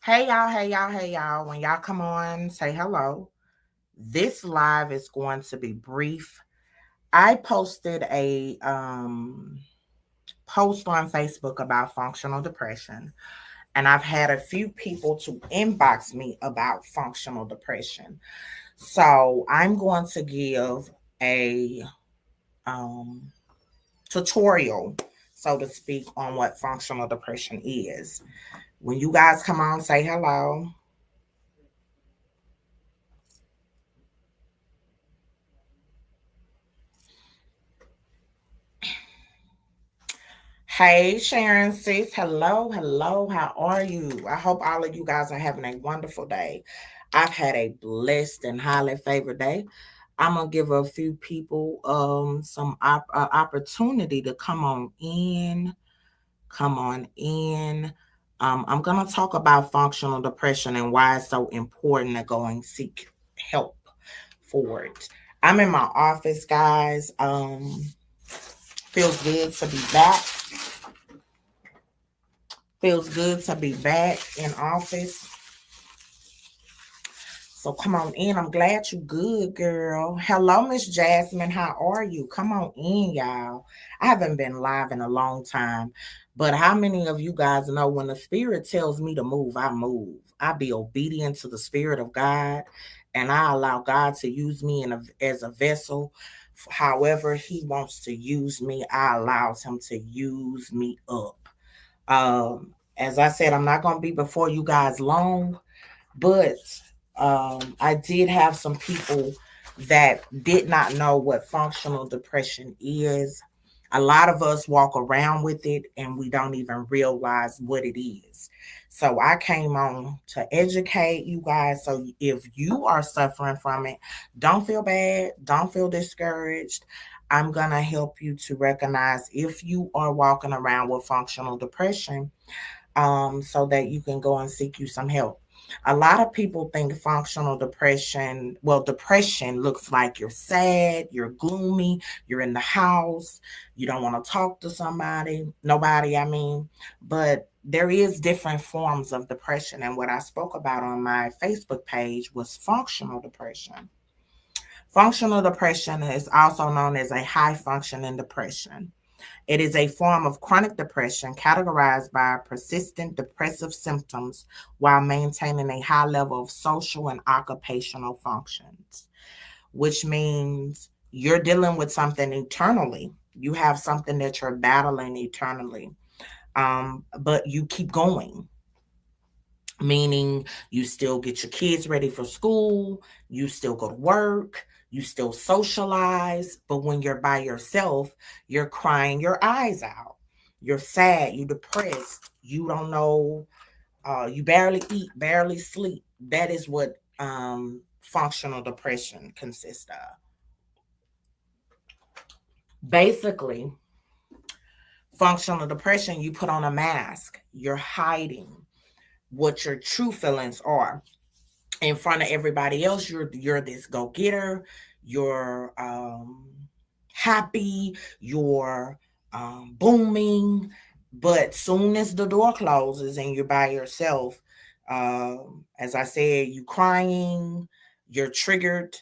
Hey y'all. When y'all come on, say hello. This live is going to be brief. I posted a post on Facebook about functional depression, and I've had a few people to inbox me about functional depression. So I'm going to give a um, tutorial, so to speak, on what functional depression is. When you guys come on, say hello. Hey, Sharon sis. Hello. How are you? I hope all of you guys are having a wonderful day. I've had a blessed and highly favored day. I'm gonna give a few people some opportunity to come on in. Come on in. I'm gonna talk about functional depression and why it's so important to go and seek help for it. I'm in my office, guys. Feels good to be back. Feels good to be back in office. So come on in. I'm glad you good, girl. Hello, Miss Jasmine. How are you? Come on in, y'all. I haven't been live in a long time. But how many of you guys know when the spirit tells me to move, I move. I be obedient to the spirit of God, and I allow God to use me as a vessel. However he wants to use me, I allow him to use me up. As I said, I'm not going to be before you guys long, but I did have some people that did not know what functional depression is. A lot of us walk around with it and we don't even realize what it is. So I came on to educate you guys. So if you are suffering from it, don't feel bad, don't feel discouraged. I'm going to help you to recognize if you are walking around with functional depression, so that you can go and seek you some help. A lot of people think functional depression, well, depression looks like you're sad, you're gloomy, you're in the house, you don't want to talk to nobody, I mean. But there is different forms of depression. And what I spoke about on my Facebook page was functional depression. Functional depression is also known as a high functioning depression. It is a form of chronic depression categorized by persistent depressive symptoms while maintaining a high level of social and occupational functions, which means you're dealing with something eternally. You have something that you're battling eternally, but you keep going, meaning you still get your kids ready for school, you still go to work, you still socialize, but when you're by yourself, you're crying your eyes out. You're sad, you're depressed, you don't know, you barely eat, barely sleep. That is what functional depression consists of. Basically, functional depression, you put on a mask, you're hiding what your true feelings are in front of everybody else. You're this go-getter, you're happy, you're booming, but soon as the door closes and you're by yourself, as I said, you crying, you're triggered,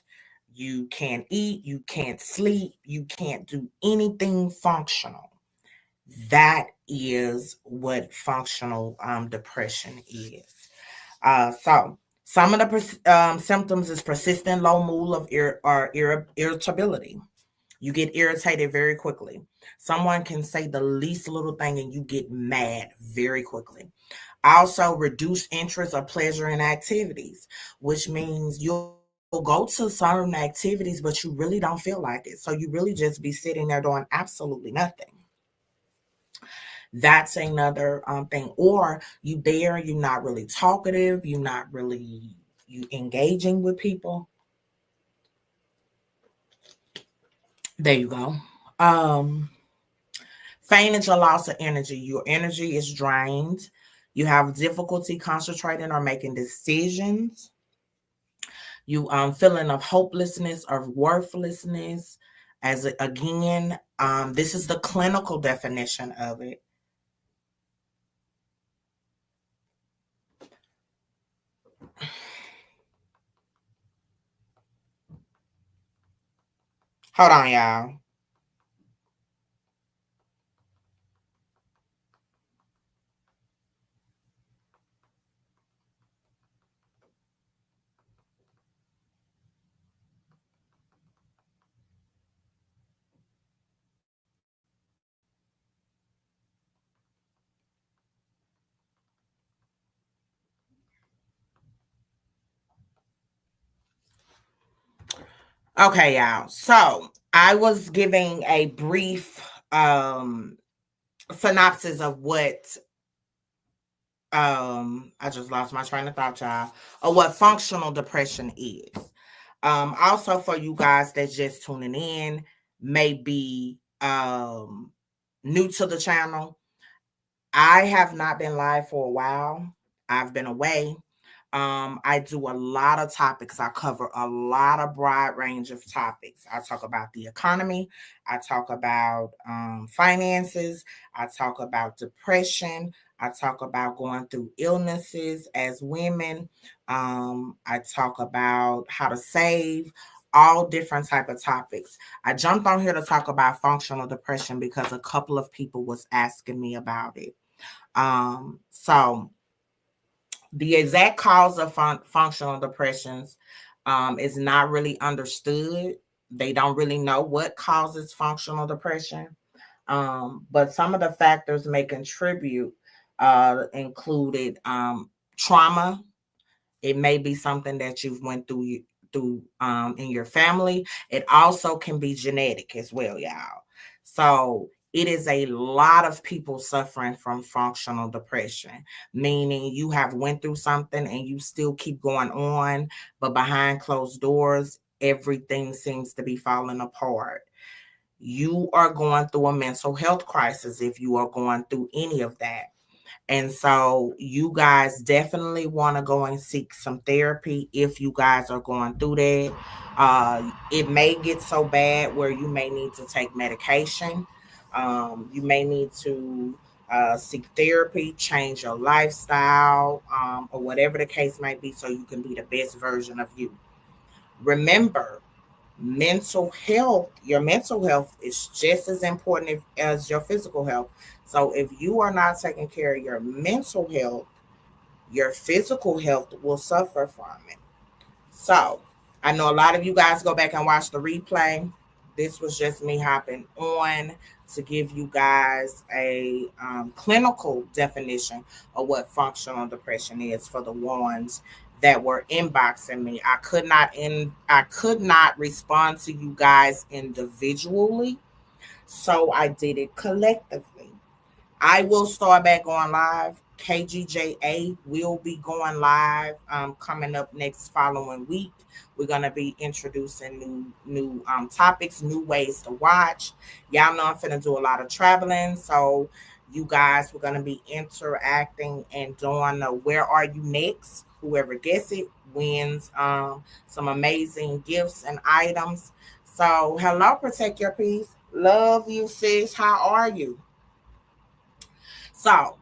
you can't eat, you can't sleep, you can't do anything functional. That is what functional depression is. So some of the symptoms is persistent low mood of irritability. You get irritated very quickly. Someone can say the least little thing and you get mad very quickly. Also, reduced interest or pleasure in activities, which means you'll go to certain activities, but you really don't feel like it. So you really just be sitting there doing absolutely nothing. That's another thing. Or you there, you're not really talkative, you're not really you engaging with people. There you go. Um, Fainting or loss of energy. Your energy is drained. You have difficulty concentrating or making decisions. You feeling of hopelessness or worthlessness. Again, this is the clinical definition of it. Hold on, y'all. Okay, y'all. So I was giving a brief synopsis of what I just lost my train of thought, y'all, of what functional depression is. Also for you guys that's just tuning in, maybe new to the channel. I have not been live for a while. I've been away. I do a lot of topics. I cover a lot of broad range of topics. I talk about the economy. I talk about finances. I talk about depression. I talk about going through illnesses as women. I talk about how to save, all different type of topics. I jumped on here to talk about functional depression because a couple of people was asking me about it. So the exact cause of functional depressions is not really understood. They don't really know what causes functional depression. But some of the factors may contribute included trauma. It may be something that you've went through in your family. It also can be genetic as well, y'all. So it is a lot of people suffering from functional depression, meaning you have went through something and you still keep going on, but behind closed doors, everything seems to be falling apart. You are going through a mental health crisis if you are going through any of that. And so you guys definitely want to go and seek some therapy if you guys are going through that. It may get so bad where you may need to take medication. You may need to seek therapy, change your lifestyle, or whatever the case might be, so you can be the best version of you. Remember, your mental health is just as important as your physical health. So if you are not taking care of your mental health, your physical health will suffer from it. So I know a lot of you guys go back and watch the replay. This was just me hopping on to give you guys a clinical definition of what functional depression is for the ones that were inboxing me. I could not respond to you guys individually, so I did it collectively. I will start back on live. KGJA will be going live coming up next following week. We're gonna be introducing new topics, new ways to watch. Y'all know I'm finna do a lot of traveling, so you guys we're gonna be interacting and doing where are you next. Whoever gets it wins some amazing gifts and items. So hello, protect your peace. Love you, sis. How are you? So,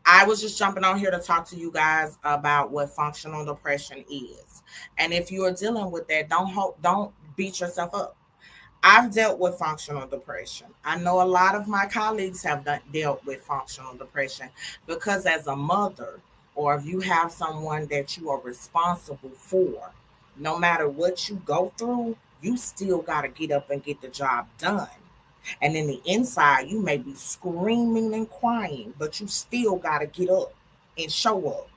I was just jumping on here to talk to you guys about what functional depression is. And if you are dealing with that, don't beat yourself up. I've dealt with functional depression. I know a lot of my colleagues have dealt with functional depression because as a mother, or if you have someone that you are responsible for, no matter what you go through, you still got to get up and get the job done. And in the inside, you may be screaming and crying, but you still got to get up and show up.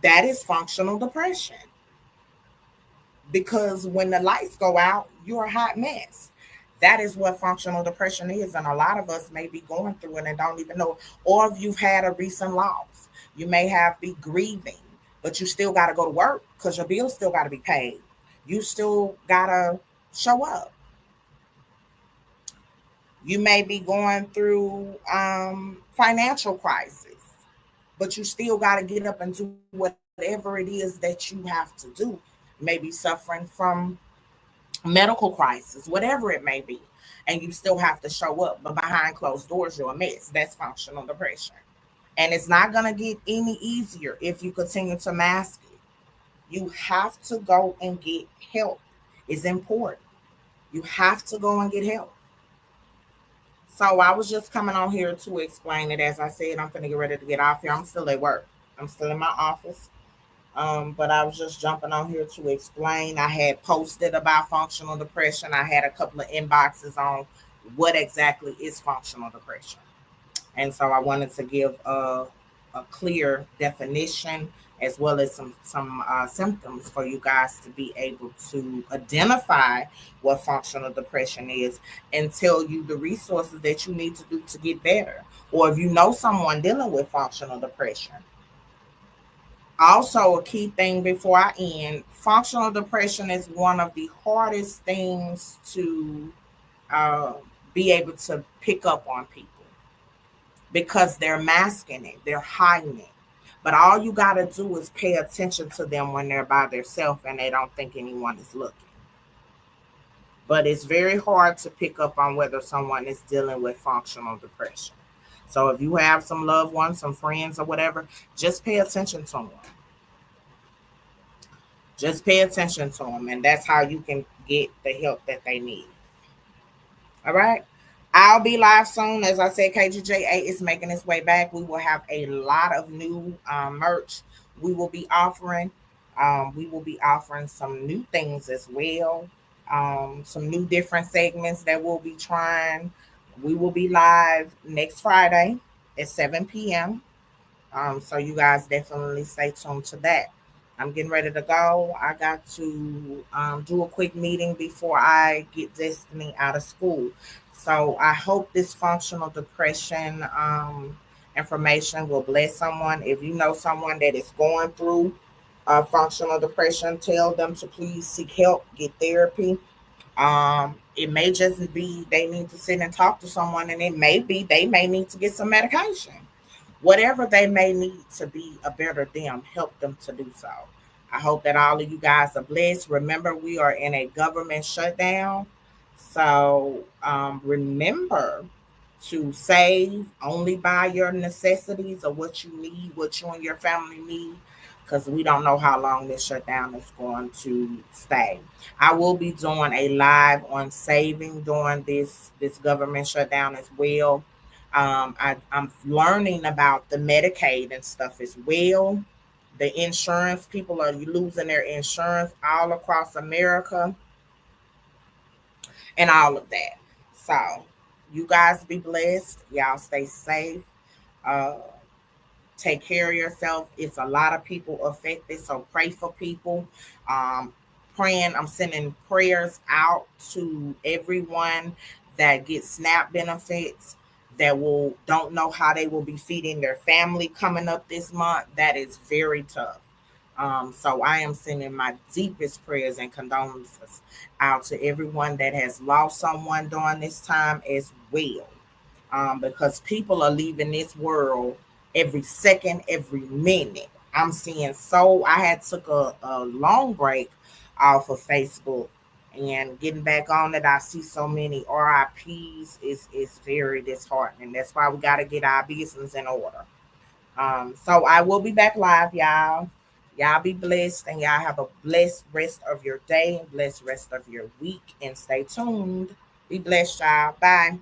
That is functional depression because when the lights go out, you're a hot mess. That is what functional depression is. And a lot of us may be going through it and don't even know. Or if you've had a recent loss, you may have be grieving, but you still got to go to work because your bills still got to be paid. You still got to show up. You may be going through financial crisis, but you still got to get up and do whatever it is that you have to do. Maybe suffering from medical crisis, whatever it may be, and you still have to show up. But behind closed doors, you're a mess. That's functional depression, and it's not gonna get any easier if you continue to mask it. You have to go and get help. It's important. You have to go and get help. So I was just coming on here to explain it. As I said, I'm gonna get ready to get off here. I'm still at work. I'm still in my office. But I was just jumping on here to explain. I had posted about functional depression. I had a couple of inboxes on what exactly is functional depression. And so I wanted to give a clear definition as well as some symptoms for you guys to be able to identify what functional depression is and tell you the resources that you need to do to get better. Or if you know someone dealing with functional depression. Also, a key thing before I end, functional depression is one of the hardest things to uh, be able to pick up on people because they're masking it, they're hiding it. But all you got to do is pay attention to them when they're by themselves and they don't think anyone is looking. But it's very hard to pick up on whether someone is dealing with functional depression. So if you have some loved ones, some friends, or whatever, just pay attention to them. Just pay attention to them, and that's how you can get the help that they need. All right. I'll be live soon. As I said, KGJ8 is making its way back. We will have a lot of new merch we will be offering. We will be offering some new things as well. Some new different segments that we'll be trying. We will be live next Friday at 7 p.m. So you guys definitely stay tuned to that. I'm getting ready to go. I got to do a quick meeting before I get Destiny out of school. So I hope this functional depression information will bless someone. If you know someone that is going through functional depression, tell them to please seek help, get therapy. It may just be they need to sit and talk to someone, and it may be they may need to get some medication. Whatever they may need to be a better them, help them to do so. I hope that all of you guys are blessed. Remember, we are in a government shutdown. So remember to save, only buy your necessities or what you need, what you and your family need, because we don't know how long this shutdown is going to stay. I will be doing a live on saving during this government shutdown as well. I'm learning about the Medicaid and stuff as well. The insurance, people are losing their insurance all across America and all of that. So, you guys be blessed. Y'all stay safe. Uh, take care of yourself. It's a lot of people affected, so pray for people. Um, I'm sending prayers out to everyone that gets SNAP benefits that will don't know how they will be feeding their family coming up this month. That is very tough. So I am sending my deepest prayers and condolences out to everyone that has lost someone during this time as well, because people are leaving this world every second, every minute. I'm seeing so I had took a long break off of Facebook and getting back on it. I see so many RIPs is very disheartening. That's why we got to get our business in order. So I will be back live, y'all. Y'all be blessed and y'all have a blessed rest of your day, blessed rest of your week, and stay tuned. Be blessed, y'all. Bye.